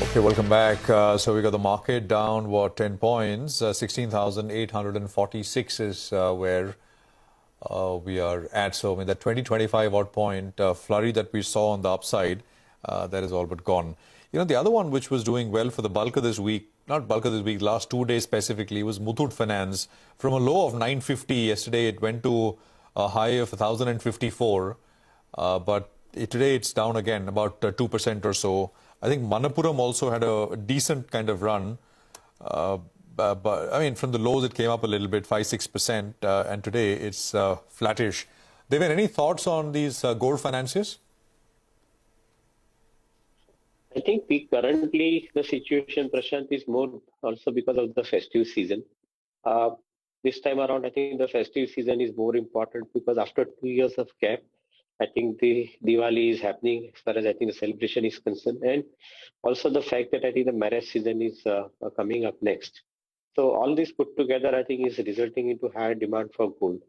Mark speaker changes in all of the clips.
Speaker 1: Okay, welcome back. So we got the market down, 10 points? 16,846 is where we are at. So, I mean, that 2025 odd point flurry that we saw on the upside, that is all but gone. You know, the other one which was doing well for the bulk of this week, not bulk of this week, last 2 days specifically, was Muthoot Finance. From a low of 950 yesterday, it went to a high of 1,054. But today it's down again, about 2% or so. I think Manappuram also had a decent kind of run. But I mean, from the lows, it came up a little bit, 5-6%, and today it's flattish. Deven, any thoughts on these gold financiers?
Speaker 2: I think currently the situation, Prashant, is more also because of the festive season. Uh, this time around, I think the festive season is more important because after 2 years of gap, I think the Diwali is happening as far as I think the celebration is concerned, and also the fact that I think the marriage season is coming up next. So all this put together, I think, is resulting into higher demand for gold.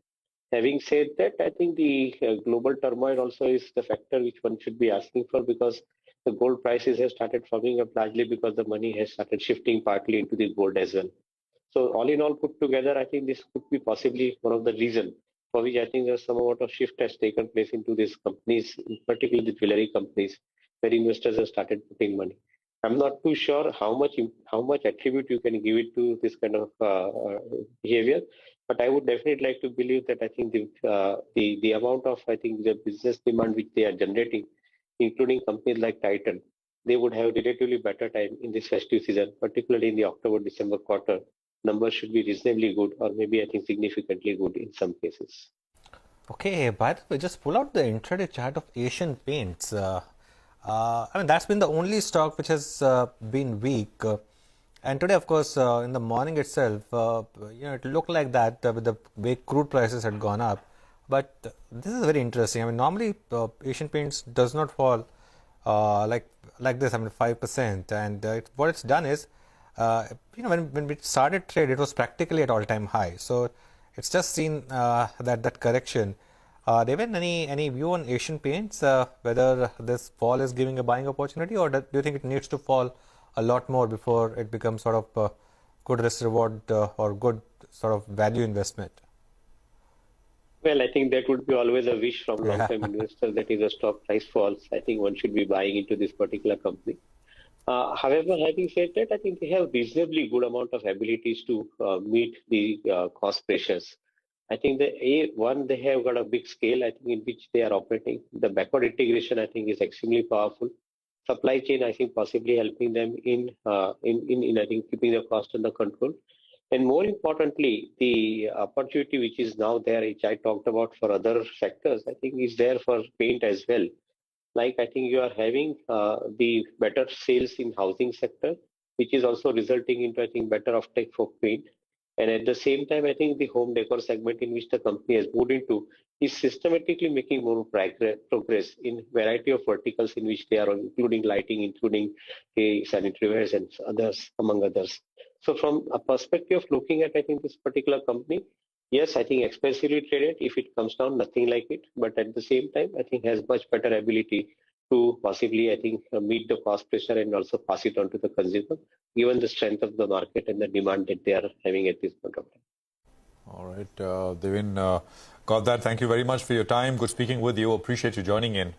Speaker 2: Having said that, I think the global turmoil also is the factor which one should be asking for because the gold prices have started firming up largely because the money has started shifting partly into the gold as well. So all in all put together, I think this could be possibly one of the reason for which I think there's some amount of shift has taken place into these companies, particularly the jewelry companies, where investors have started putting money. I'm not too sure how much attribute you can give it to this kind of behavior, but I would definitely like to believe that I think the amount of I think the business demand which they are generating, including companies like Titan, they would have relatively better time in this festive season, particularly in the October-December quarter. Numbers should be reasonably good, or maybe I think significantly good in some cases.
Speaker 3: Okay, by the way, just pull out the intraday chart of Asian Paints. I mean, that's been the only stock which has been weak. And today, of course, in the morning itself, it looked like that with the way crude prices had gone up. But this is very interesting. I mean, normally Asian Paints does not fall like this. I mean, 5%. And what it's done is, when we started trade, it was practically at all-time high. So it's just seen that correction. Devin, any view on Asian Paints, whether this fall is giving a buying opportunity, or do you think it needs to fall a lot more before it becomes sort of a good risk reward or good sort of value investment?
Speaker 2: Well, I think that would be always a wish from
Speaker 3: Yeah.
Speaker 2: long-term investors that if the stock price falls, I think one should be buying into this particular company. However, having said that, I think they have reasonably good amount of abilities to meet the cost pressures. I think one they have got a big scale. I think in which they are operating. The backward integration I think is extremely powerful. Supply chain I think possibly helping them in I think keeping the cost under control. And more importantly, the opportunity which is now there, which I talked about for other sectors, I think is there for paint as well. Like I think you are having the better sales in housing sector, which is also resulting into I think better offtake for paint. And at the same time, I think the home decor segment in which the company has moved into is systematically making more progress in variety of verticals in which they are including lighting, including the sanitary wares and others, among others. So from a perspective of looking at, I think this particular company, yes, I think expensively traded. If it comes down, nothing like it. But at the same time, I think has much better ability to possibly, I think, meet the cost pressure and also pass it on to the consumer, given the strength of the market and the demand that they are having at this point of time.
Speaker 1: All right, Devin, got that. Thank you very much for your time. Good speaking with you. Appreciate you joining in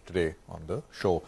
Speaker 1: today on the show.